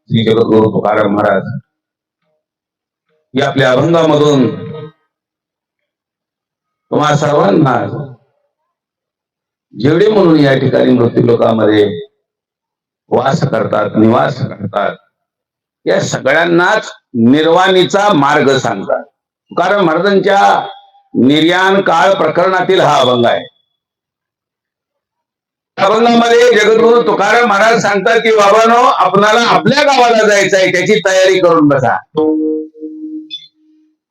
श्री जगद्गुरु तुकाराम महाराज या आपल्या अभंगामधून तुम्हा सर्वांना जेवढे म्हणून या ठिकाणी मृत्यू लोकांमध्ये वास करतात, निवास करतात, या सगळ्यांनाच निर्वाणीचा मार्ग सांगतात. तुकाराम महाराजांच्या निर्याण काळ प्रकरणातील हा अभंग आहे. अभंगामध्ये जगद्गुरु तुकाराम महाराज सांगतात की बाबांनो, आपणाला आपल्या गावाला जायचं आहे, त्याची तयारी करून बसा.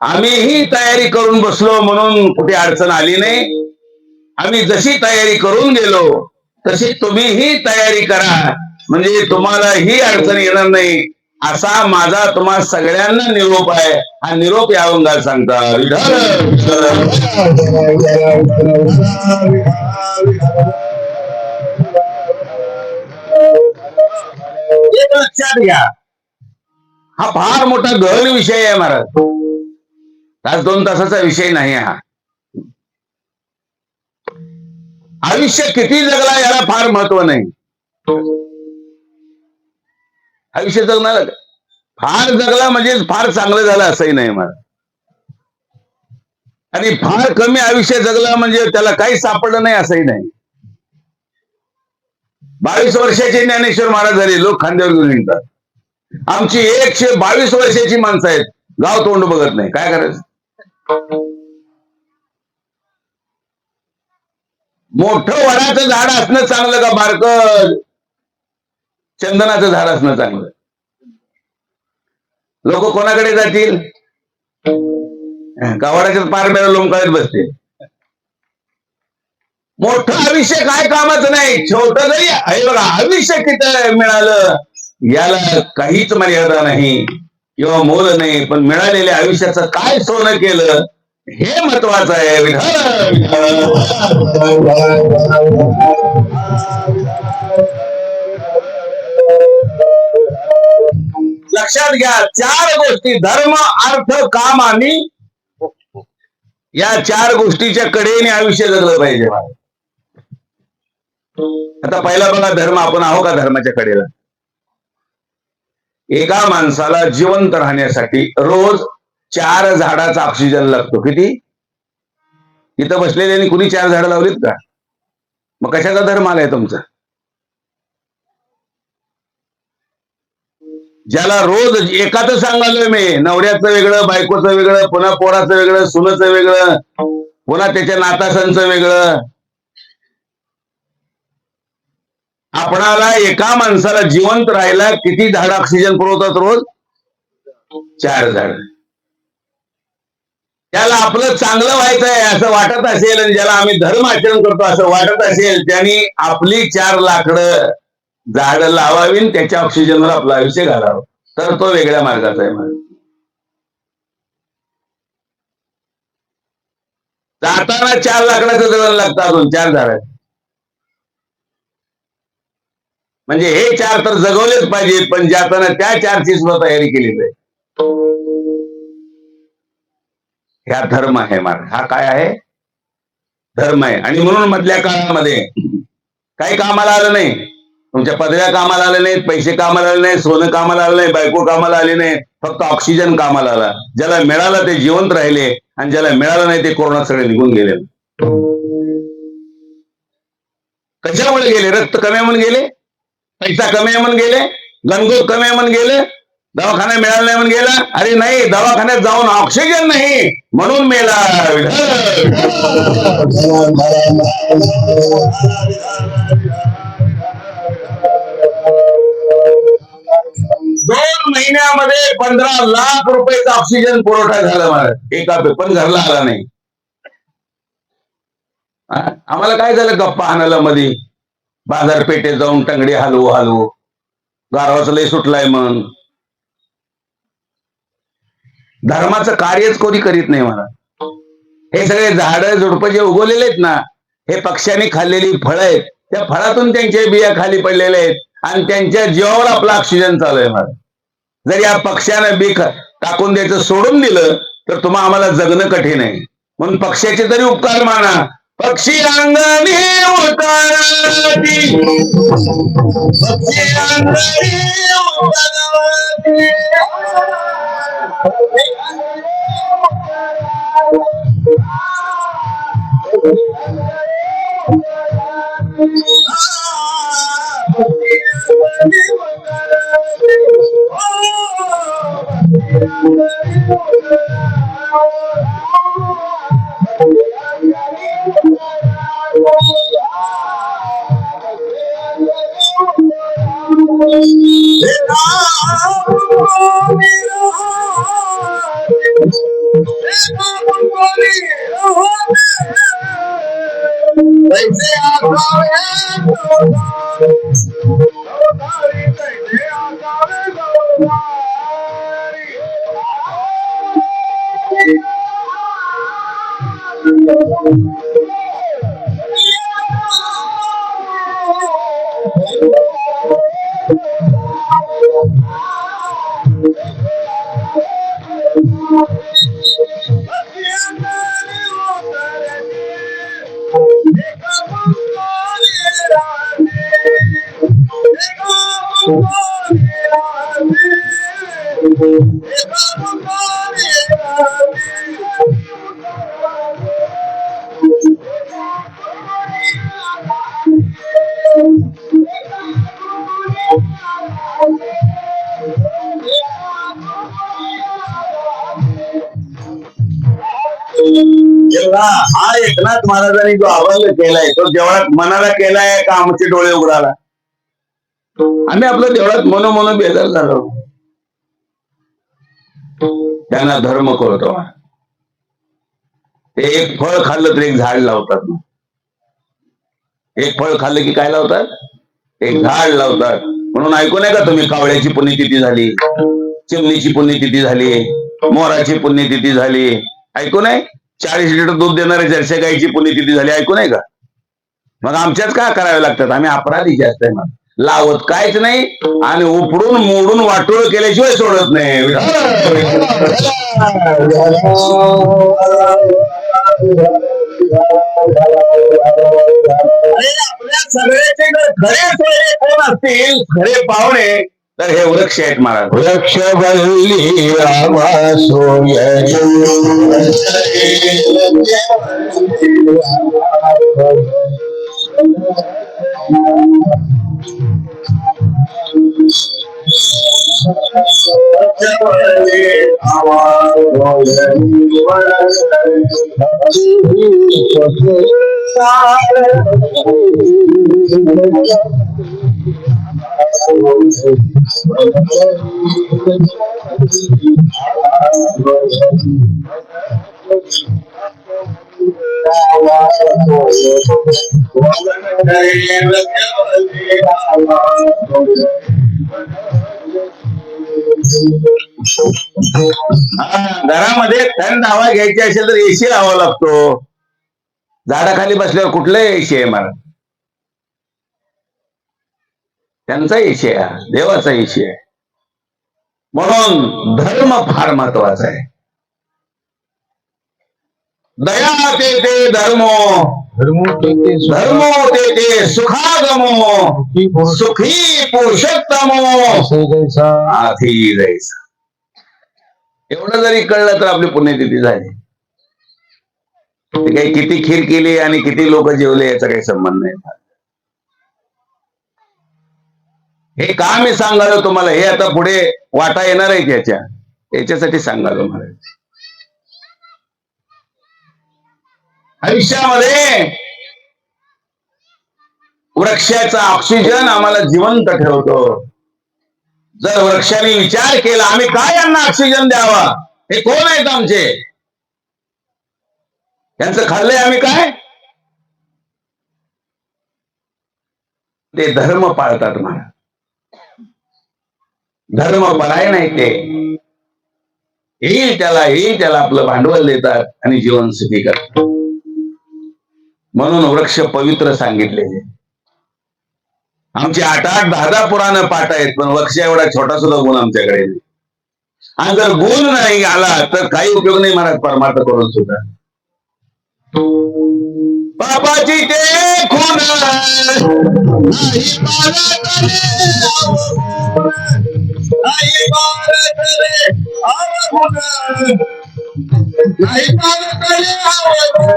आम्हीही तयारी करून बसलो म्हणून कुठे अडचण आली नाही. आम्ही जशी तयारी करून गेलो तशी तुम्हीही तयारी करा, म्हणजे तुम्हाला ही अडचण येणार नाही, असा माझा तुम्हा सगळ्यांना निरोप आहे. हा निरोप या अभंगात सांगतात. लक्षात घ्या, हा फार मोठा गहन विषय आहे महाराज. तास 2 तासाचा विषय नाही हा. आयुष्य किती जगला याला फार महत्व नाही. आयुष्य जगणार फार जगला म्हणजे फार चांगलं झालं असंही नाही मला. आणि फार कमी आयुष्य जगला म्हणजे त्याला काही सापडलं नाही असंही नाही. 22 वर्षाचे ज्ञानेश्वर महाराज झाले, लोक खांद्यावर घेऊन निघतात. आमची 122 वर्षाची माणसं आहेत, गाव तोंड बघत नाही. काय करायचं? मोठं वडाचं झाड असणं चांगलं का बारक चंदनाचं झाड असणं चांगलं? लोक कोणाकडे जातील? गावाच्या पार मेला लोंबकाळत बसते. मोठं आयुष्य काय कामाचं नाही, छोट जरी आहे बघा, आयुष्य किती मिळालं याला काहीच मर्यादा नाही किंवा मोल नाही, पण मिळालेल्या आयुष्याचं काय सोनं केलं हे महत्वाचं आहे. लक्षात घ्या, 4 गोष्टी धर्म, अर्थ, काम आणि या 4 गोष्टीच्या कडेने आयुष्य जगलं पाहिजे. आता पहिला बघा, धर्म. आपण आहो का धर्माच्या कडेला? एका माणसाला जिवंत राहण्यासाठी रोज 4 झाडाचा ऑक्सिजन लागतो. किती? इथं बसलेल्यांनी कुणी 4 झाडं लावलीत का? मग कशाचा धर्म आलाय तुमचा? ज्याला रोज एकाच सांगालोय मी, नवऱ्याचं वेगळं, बायकोचं वेगळं, पुन्हा पोराचं वेगळं, सुनेचं वेगळं, पुन्हा त्याच्या नातासांचं वेगळं. आपणाला एका माणसाला जिवंत राहायला किती झाड ऑक्सिजन पुरवतात रोज? 4 झाड. त्याला आपलं चांगलं व्हायचंय असं वाटत असेल आणि ज्याला आम्ही धर्म आचरण करतो असं वाटत असेल, त्यांनी आपली 4 लाकडं झाड लावावी, त्याच्या ऑक्सिजनवर आपलं आयुष्य घालावं, तर तो वेगळ्या मार्गाचा आहे. जाताना 4 लाकडाचं जळण लागतं, अजून 4 झाड. म्हणजे हे 4 तर जगवलेच पाहिजेत, पण जाताना त्या 4ची सुद्धा तयारी केली पाहिजे. ह्या धर्म आहे मार्ग. हा काय आहे? धर्म आहे. आणि म्हणून मधल्या काळामध्ये काही कामाला आलं नाही. तुमच्या पदव्या कामाला आले नाहीत, पैसे कामाला आले नाही, सोनं कामाला आलं नाही, बायको कामाला आली नाही, फक्त ऑक्सिजन कामाला आला. ज्याला मिळालं ते जिवंत राहिले आणि ज्याला मिळालं नाही ते कोरोना सगळे निघून गेले. कशामुळे गेले? रक्त कमी म्हणून गेले, पैसा कमी म्हणून गेले, गणगोत कमी म्हणून गेले, दवाखाना मिळाला नाही म्हणून गेला? अरे नाही, दवाखान्यात जाऊन ऑक्सिजन नाही म्हणून मेला. 2 महिन्यामध्ये 15 लाख रुपयाचा ऑक्सिजन पुरवठा झाला मला. एका पण घरला आला नाही. आम्हाला काय झालं? गप्पा आणायला मध्ये बाजारपेठेत जाऊन टंगडी हलवू गारवाचं लय सुटलाय मग. धर्माचं कार्यच कोणी करीत नाही मला. हे सगळे झाडं झुडपं जे उगवलेले आहेत ना, हे पक्ष्यांनी खाल्लेली फळं आहेत. त्या फळातून त्यांचे बिया खाली पडलेले आहेत आणि त्यांच्या जीवावर आपला ऑक्सिजन चालू आहे मला. जर या पक्ष्यानं बी टाकून द्यायचं सोडून दिलं तर तुम्हाला आम्हाला जगणं कठीण आहे. म्हणून पक्ष्याचे तरी उपकार माना. पक्षी अंगणी उतरती, पक्षी अंगणी उतरती, हा एकनाथ महाराजांनी जो अभंग केलाय तो देवळात मनाला केलाय का आमचे डोळे उघडाला? आम्ही आपलं देवळात मनोमनो बेजार झालो. त्यांना धर्म करतो. ते एक फळ खाल्लं तर एक झाड लावतात. एक फळ खाल्लं की काय लावतात? एक झाड लावतात. म्हणून ऐकू नये का तुम्ही कावळ्याची पुण्यतिथी झाली, चिमणीची पुण्यतिथी झाली, मोराची पुण्यतिथी झाली, ऐकू नये? 40 लिटर दूध देणाऱ्या जर्सी गाईची पुण्यतिथी झाली, ऐकू नये का? मग आमच्याच का करावे लागतात? आम्ही अपराधी जास्त आहे. मग लावत काहीच नाही आणि उपडून मोडून वाटोळ केल्याशिवाय सोडत नाही. आपल्या सगळ्याचे खरे सोयरे कोण असतील, खरे पाहुणे, तर हे वृक्ष आहेत महाराज. वृक्ष बल्ली रामा सोय घरामध्ये थंड हवा घ्यायची असेल तर एसी लावावा लागतो. झाडाखाली बसल्यावर कुठलं एसी आहे मला? त्यांचा एसी आहे, देवाचा एसी आहे. म्हणून धर्म फार महत्वाचा आहे. दया ते धर्मो धर्मो ते सुखागमो सुखी पुरुषोत्तमो आधी जैसा. एवढं जरी कळलं तर आपली पुण्यतिथी झाली. काही किती खीर केली आणि किती लोक जेवले याचा काही संबंध नाही. हे का मी सांगालो तुम्हाला? हे आता पुढे वाटा येणार आहे याच्यासाठी सांगालो महाराज. आयुष्यामध्ये वृक्षाचा ऑक्सिजन आम्हाला जिवंत ठेवतो. जर वृक्षाने विचार केला आम्ही काय यांना ऑक्सिजन द्यावा, हे कोण आहेत आमचे, यांचं खाल्लंय आम्ही काय, ते धर्म पाळतात मला. धर्म पराय नाही ते. येईल त्याला आपलं भांडवल देतात आणि जीवन सुखी करतात. म्हणून वृक्ष पवित्र सांगितलेले. आमची 8-8, 10-10 पुराण पाठ आहेत, पण वृक्ष एवढा छोटा सुद्धा गुण आमच्याकडे नाही. आणि जर गुण नाही आला तर काही उपयोग नाही महाराज परमार्थ करून सुद्धा. बाबाची ते खून नाही पार करे अवगुण, नाही पार करे अवगुण,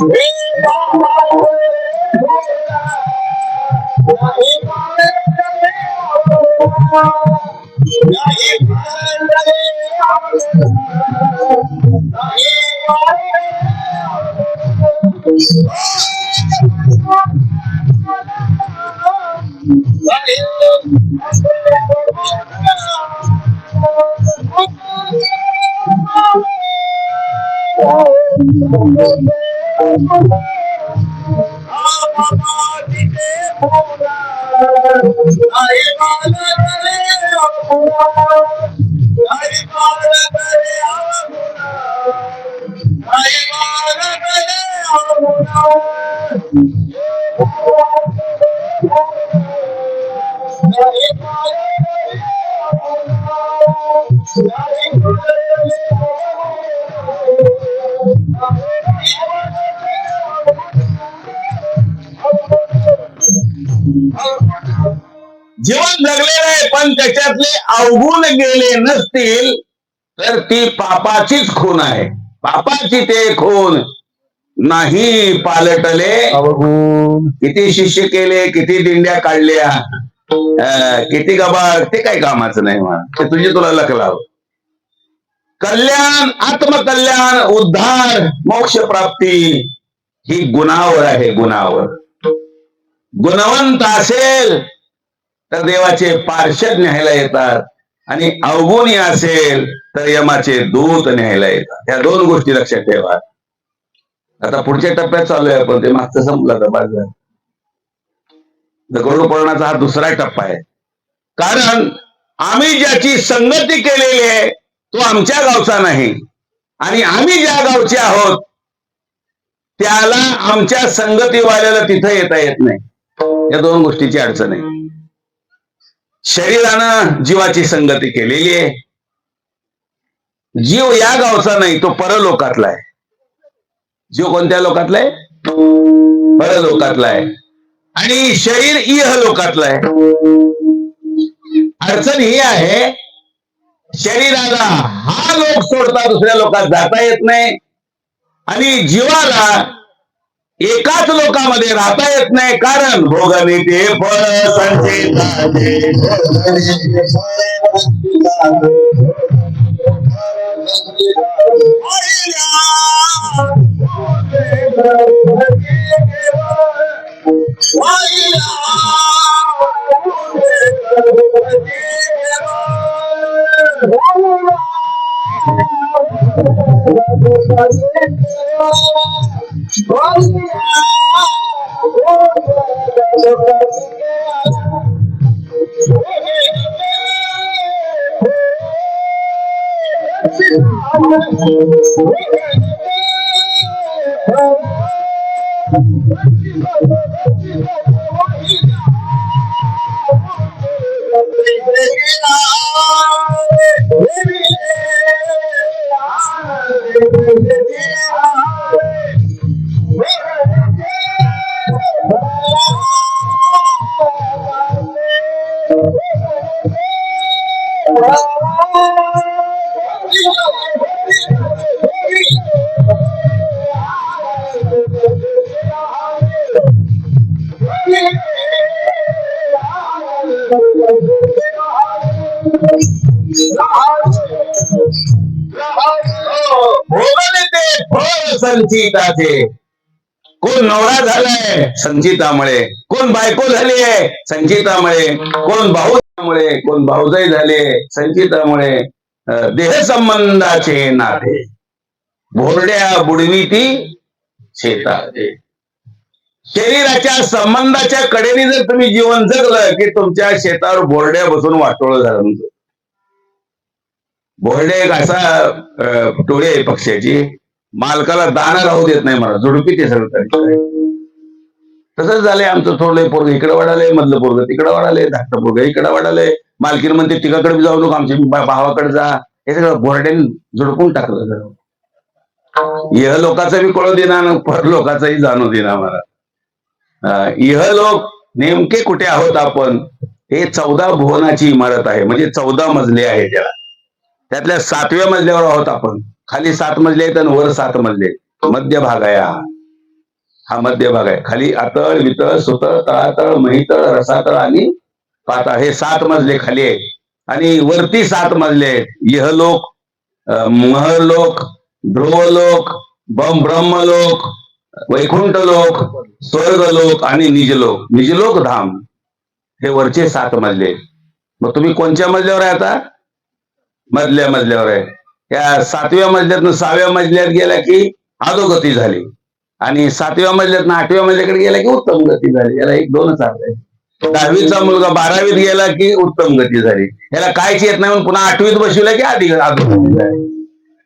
हे बाबा नाही पार करे अवगुण, नाही पार करे अवगुण, नाही पार जीवन जगलेलं आहे, पण त्याच्यातले अवगुण गेले नसतील तर ती पापाचीच खून आहे. पापाची ते खून नाही पालटले अवगुण. किती शिष्य केले, किती दिंड्या काढल्या, किती गबाळ, ते काही कामाचं नाही मला. ते तुझी तुला लक लाव. कल्याण, आत्मकल्याण, उद्धार, मोक्ष प्राप्ती ही गुणावर आहे. गुणावर गुणवंत असेल तर देवाचे पार्षद न्यायला येतात, आणि अवगुणी असेल तर यमाचे दूत न्यायला येतात. या दोन गोष्टी लक्षात ठेवा. आता पुढच्या टप्प्यात चालू आहे आपण, ते मागचं संपलं तर बाजार. गरुड पुराणाचा हा दुसरा टप्पा आहे. कारण आम्ही ज्याची संगती केलेली आहे तो आमच्या गावचा नाही, आणि आम्ही ज्या गावचे आहोत त्याला आमच्या संगतीवाल्याला तिथं येता येत नाही. या दोन गोष्टीची अडचण आहे. शरीरानं जीवाची संगती केलेली आहे. जीव या गावचा नाही, तो परलोकातला आहे. जीव कोणत्या लोकातला आहे? परलोकातला आहे. आणि शरीर इह लोकातला आहे. अडचण ही आहे, शरीराला हा लोक सोडता दुसऱ्या लोकात जाता येत नाही, आणि जीवाला एकाच लोकामध्ये राहता येत नाही. कारण भोगनी ते फळ संचिताचे. संचिताचे. कोण नवरा झालाय संचितामुळे, कोण बायको झाली आहे संचितामुळे, कोण भाऊमुळे, कोण भाऊजाई झाले संचितामुळे. देह संबंधाचे नाते भोरड्या बुडविती शेताचे. शरीराच्या संबंधाच्या कडेने जर तुम्ही जीवन जगलं की तुमच्या शेतावर बोरड्या बसून वाटोळं झालं. बोरडे एक असा टोळी आहे पक्षाची, मालकाला दाना राहू देत नाही. मला झुडपी ते सगळं. तसंच झालंय आमचं. थोडं पोरग इकडे वाढालंय, मधलं पोरग तिकडे वाढालंय, धाकटं पोरग इकडे वाढालंय. मालकीन म्हणते तिकडे बी जाऊ नको, आमच्या भावाकडे जा. हे सगळं बोरड्याने झुडपून टाकलं. इह लोकांचा बी कळू देना, पर लोकांचाही जाणू देना मला. इह लोक नेमके कुठे आहोत आपण हे 14 भुवनाची इमारत आहे, म्हणजे 14 मजले आहे त्याला. त्यातल्या 7व्या मजल्यावर आहोत आपण. खाली 7 मजले आहेत आणि वर 7 मजले आहेत. मध्य भाग आहे हा मध्य भाग आहे. खाली अतळ, वितळ, सुतळ, तळातळ, महितळ, रसातळ आणि पाताळ हे 7 मजले खाली आहेत. आणि वरती 7 मजले आहेत. इहलोक, महलोक, ध्रुवलोक, ब्रह्मलोक, वैकुंठ लोक, स्वर्गलोक आणि निजलोक. निजलोक धाम हे वरचे 7 मजले आहेत. मग तुम्ही कोणत्या मजल्यावर आहे आता? मधल्या मजल्यावर आहे. या 7व्या मजल्यातनं 6व्या मजल्यात गेला की अधोगती झाली आणि 7व्या मजल्यातनं 8व्या मजल्याकडे गेला की उत्तम गती झाली. याला 1-2च अर्थ आहे. 10वीचा मुलगा 12वीत गेला की उत्तम गती झाली. याला कायच येत नाही म्हणून पुन्हा 8वीत बसविला की अधोगती झाली.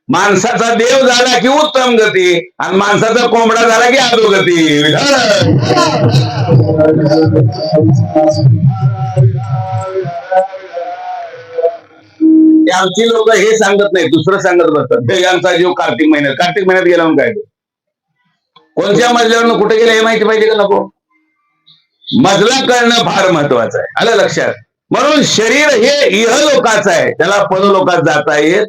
माणसाचा देव झाला की उत्तम गती आणि माणसाचा कोंबडा झाला की अधोगती. आमची लोक हे सांगत नाही, दुसरं सांगत बसतात. आमचा जीव कार्तिक महिन्यात गेला म्हणून काय? कोणत्या मजल्यावर कुठे गेला हे माहिती पाहिजे का नको? मजला कळणं फार महत्वाचं आहे. आलं लक्षात? म्हणून शरीर हे इहलोकाचं आहे, त्याला परलोकात जाता येत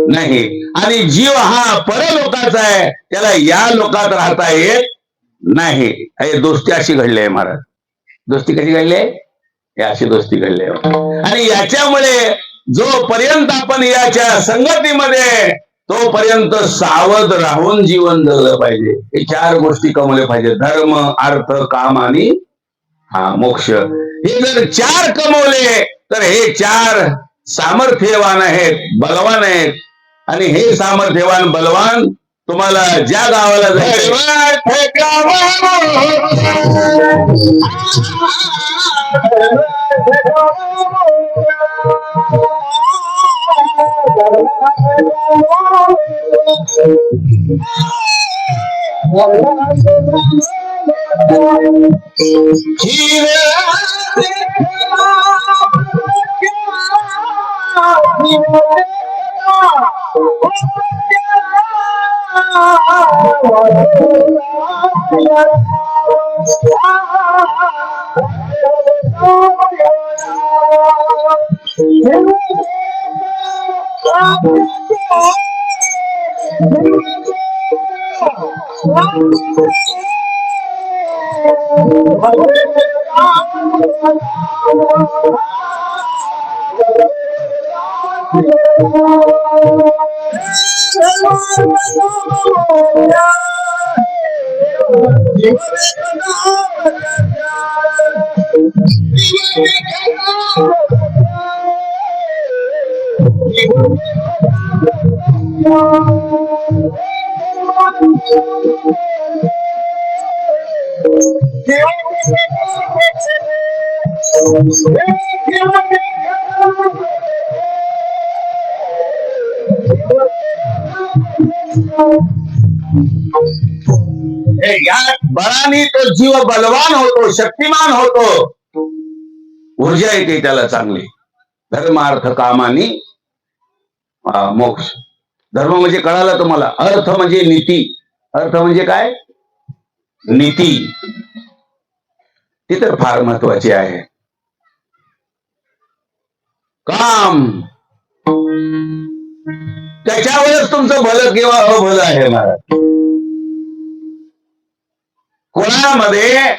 नाही. आणि जीव हा परलोकाचा आहे, त्याला या लोकात राहता येत नाही. हे दोस्ती अशी घडली आहे महाराज. दोस्ती कशी घडली आहे? हे अशी दोस्ती घडली आहे. आणि याच्यामुळे जोपर्यंत आपण याच्या संगतीमध्ये तोपर्यंत सावध राहून जीवन जगलं पाहिजे. हे 4 गोष्टी कमवल्या पाहिजे: धर्म, अर्थ, काम आणि मोक्ष. हे जर 4 कमवले तर हे 4 सामर्थ्यवान आहेत, बलवान आहेत. आणि हे सामर्थ्यवान बलवान तुम्हाला ज्या गावाला जायचं या बळाने तो जीव बलवान होतो, शक्तिमान होतो, ऊर्जा येते त्याला चांगली. धर्म, अर्थ, काम आणि मोक्ष. धर्म म्हणजे कळाला तुम्हाला? अर्थ म्हणजे नीती. अर्थ म्हणजे काय? नीती. ती तर फार महत्वाची आहे. काम, त्याच्यावरच तुमचं भलं किंवा अभलं आहे महाराज. कोणामध्ये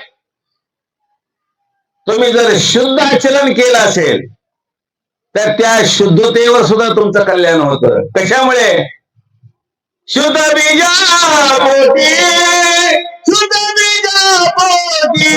तुम्ही जर शुद्ध आचरण केलं असेल तर त्या शुद्धतेवर सुद्धा तुमचं कल्याण होतं. कशामुळे? शुद्ध बीजा पोटी, शुद्ध बीजा पोटी,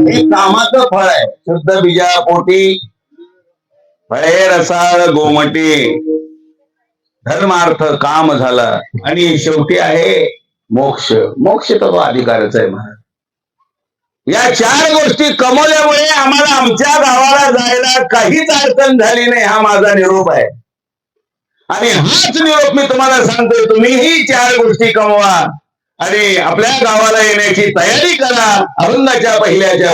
हे कामाचं फळ आहे. शुद्ध बीजापोटी फळे रसाळ गोमटी, धर्मार्थ काम झाला आणि शेवटी आहे मोक्ष. मोक्ष तर तो अधिकारच आहे महाराज. या 4 गोष्टी कमवल्यामुळे आम्हाला आमच्या गावाला जायला काहीच अडचण झाली नाही, हा माझा निरोप आहे. आणि हाच निरोप मी तुम्हाला सांगतोय, तुम्हीही 4 गोष्टी कमवा आणि आपल्या गावाला येण्याची तयारी करा. अभंगाच्या पहिल्याच्या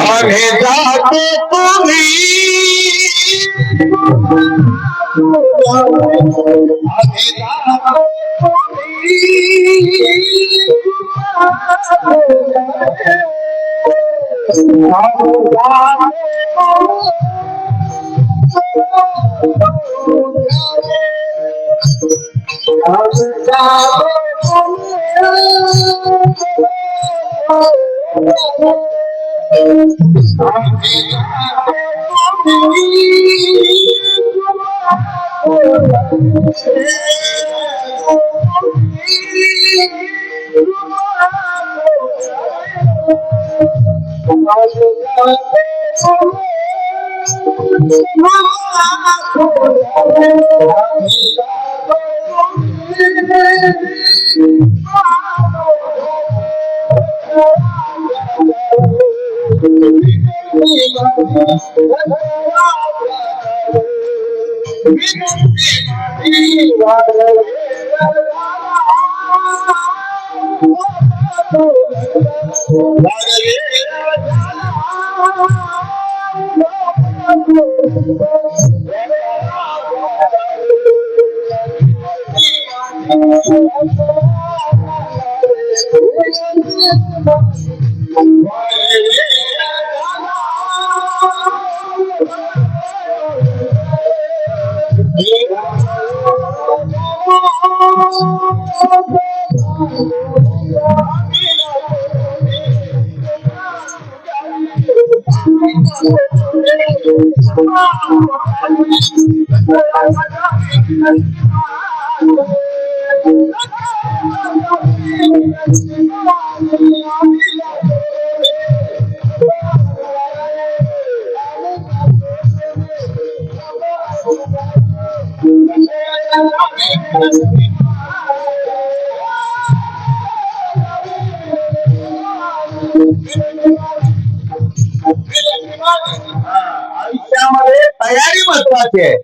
आयुष्यामध्ये तयारी महत्वाची आहे.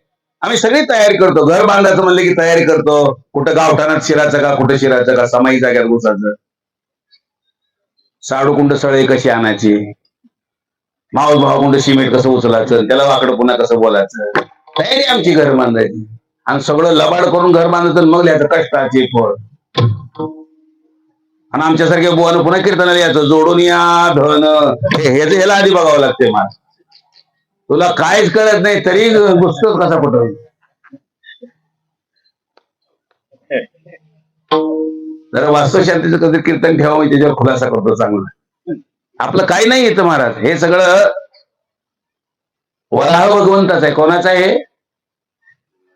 आम्ही सगळी तयारी करतो. घर बांधायचं म्हणलं की तयारी करतो. कुठं गावठाणात शिरायचं का, कुठं शिरायचं का, समाई जाग्यात घुसायचं, साडूकुंड सळे कशी आणायची, माऊस भावकुंड सिमेंट कसं उचलायचं, त्याला वाकडं पुन्हा कसं बोलायचं, तयारी आमची घर बांधायची. आणि सगळं लबाड करून घर बांधायचं, मग लिहायचं कष्टाचे फळ. आणि आमच्यासारख्या बुवानं पुन्हा कीर्तनाला यायचं, जोडून या धन, ह्याला आधी बघावं लागते. मा तुला काहीच कळत नाही तरी घुसतोच कसा पटवून. जरा वास्तुशांतीचं कधी कीर्तन ठेवावं, त्याच्यावर खुलासा करतो चांगला. आपलं काही नाही येतं महाराज, हे सगळं वराह भगवंताच आहे. कोणाचं आहे?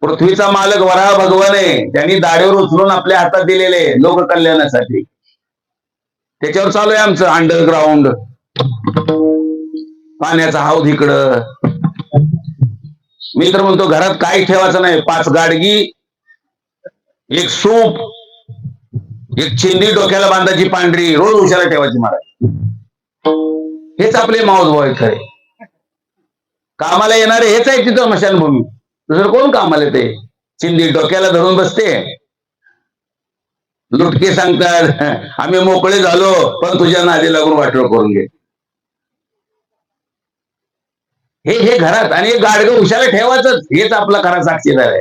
पृथ्वीचा मालक वराह भगवान आहे. त्यांनी दाढीवर उचलून आपल्या हातात दिलेले लोककल्याणासाठी. त्याच्यावर चालू आहे आमचं अंडरग्राऊंड, पाण्याचा हौद इकडं. मी तर म्हणतो घरात काही ठेवायचं नाही. 5 गाडगी, 1 सूप, 1 चिंदी डोक्याला बांधायची पांढरी, रोज उशाला ठेवायची महाराज. हेच आपले माऊसभाऊ आहेत खरे. कामाला येणारे हेच आहे तिथं स्मशानभूमी. दुसरं कोण कामाला येते? चिंदी डोक्याला धरून बसते, लुटके सांगतात आम्ही मोकळे झालो, पण तुझ्या नादी लागून वाटोळ करून घे. हे घरात आणि एक गाडगं उशाला ठेवायचं, हेच आपला खरा साक्षीदार आहे.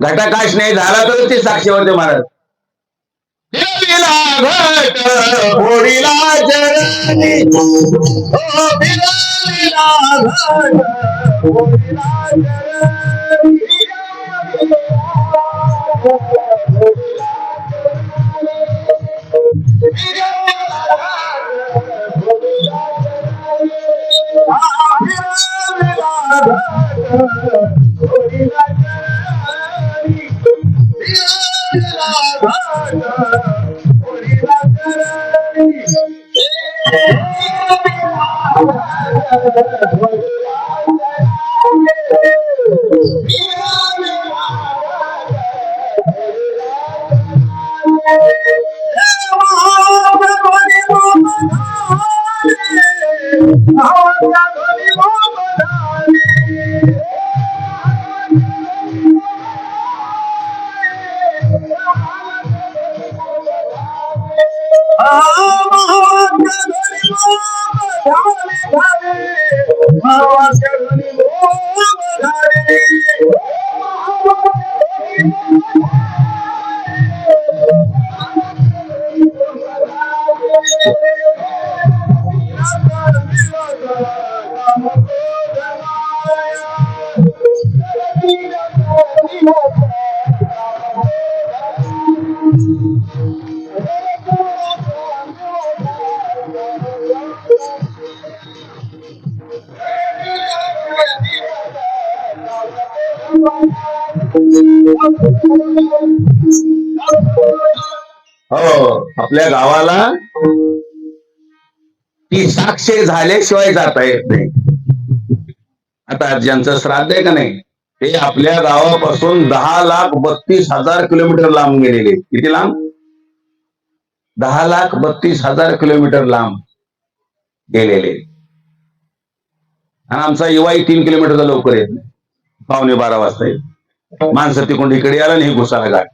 घटाकाश नाही झाला तर ते साक्षी होते महाराज. होडीला चरणी, हो आपल्या गावाला ती साक्ष झाल्याशिवाय जाता येत नाही. आता ज्यांचं श्राद्ध आहे का नाही, ते आपल्या गावापासून 10,32,000 किलोमीटर लांब गेलेले. किती लांब? 10,32,000 किलोमीटर लांब गेलेले. आणि आमचा युवाही 3 किलोमीटरचा लवकर येत नाही, 11:15 वाजता येत. माणसं तिकडून इकडे आला नाही घुसाला गाठ.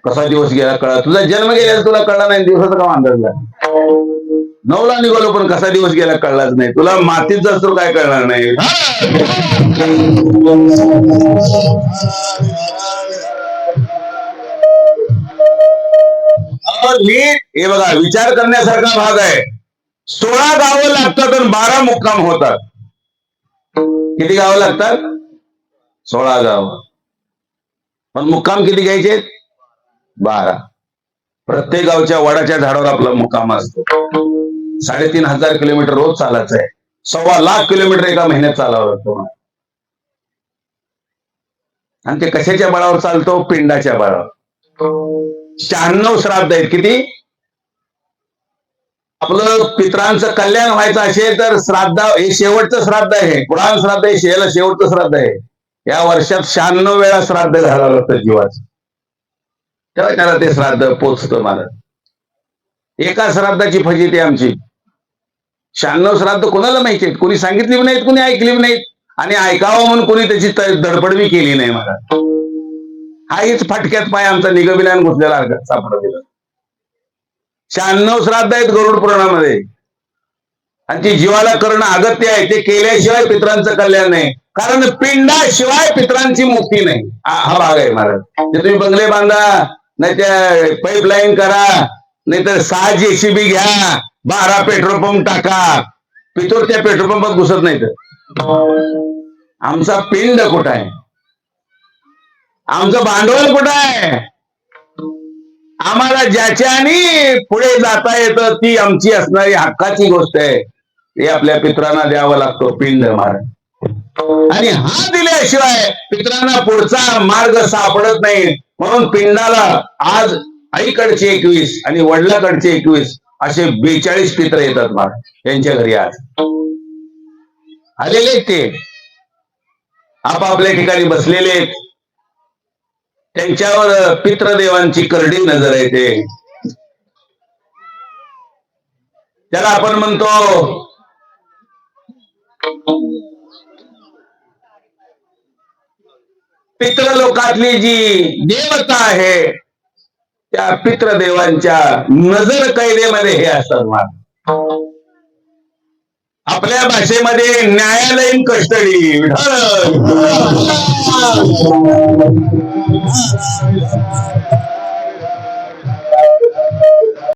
कसा दिवस गेला कळा. तुझा जन्म गेला तुला कळला नाही, दिवसाचा का अंदाज झाला. 9ला निघालो पण कसा दिवस गेला कळलाच नाही. तुला मातीत जास्त काय कळणार नाही. हे बघा विचार करण्यासारखा भाग आहे. 16 गावं लागतात आणि 12 मुक्काम होतात. किती गावं लागतात? 16 गावं. पण मुक्काम किती घ्यायचे? 12. प्रत्येक गावच्या वडाच्या झाडावर आपला मुक्काम असतो. 3,500 किलोमीटर रोज चालायचं आहे. 1,25,00,000 किलोमीटर एका महिन्यात चालावं लागतो. आणि ते कशाच्या बळावर चालतो? पिंडाच्या बळावर. 96 श्राद्ध आहेत. किती? आपलं पितरांचं कल्याण व्हायचं असेल तर श्राद्ध हे शेवटचं श्राद्ध आहे. पुराण श्राद्ध हे शेवटचं श्राद्ध आहे. या वर्षात 96 वेळा श्राद्ध घालावं लागतं जीवाचं, तेव्हा त्याला ते श्राद्ध पोचतं. मला एका श्राद्धाची फजिती आमची. 96 श्राद्ध कोणाला माहिती आहेत? कोणी सांगितली नाहीत, कोणी ऐकली नाहीत, आणि ऐकावं म्हणून कोणी त्याची धडपडवी केली नाही. मला हाच फटक्यात पाय आमचा निगबिलान घुसलेला सापडा दिला. 96 श्राद्ध आहेत गरुड पुराणामध्ये, आणि ती जीवाला करणं अगत्य आहे. ते केल्याशिवाय पितरांचं कल्याण नाही. कारण पिंडाशिवाय पितरांची मुक्ती नाही. हा भाग आहे महाराज. ते तुम्ही बंगले बांधा, नाही त्या पाईपलाईन करा, नाहीतर 6 JCB घ्या, 12 पेट्रोल पंप टाका, पितोर त्या पेट्रोल पंपात घुसत नाही. आमचा पिंड कुठं आहे? आमचं भांडवल कुठं आहे? आम्हाला ज्याच्याने पुढे जाता येतं ती आमची असणारी हक्काची गोष्ट आहे. हे आपल्या पितरांना द्यावं लागतो. पिंड महाराज आणि हा दिल्याशिवाय पितरांना पुढचा मार्ग सापडत नाही. म्हणून पिंडाला आज आईकडचे 21 आणि वडिलाकडचे 21 असे 42 पित्र येतात महाराज त्यांच्या घरी. आज आलेले ते आपापल्या ठिकाणी बसलेले आहेत. त्यांच्यावर पितृदेवांची करडी नजर येते. त्याला आपण म्हणतो पितृलोकातली जी देवता आहे त्या पितृदेवांच्या नजर कैदेमध्ये हे असतात महाराज. आपल्या भाषेमध्ये न्यायालयीन कस्टडी.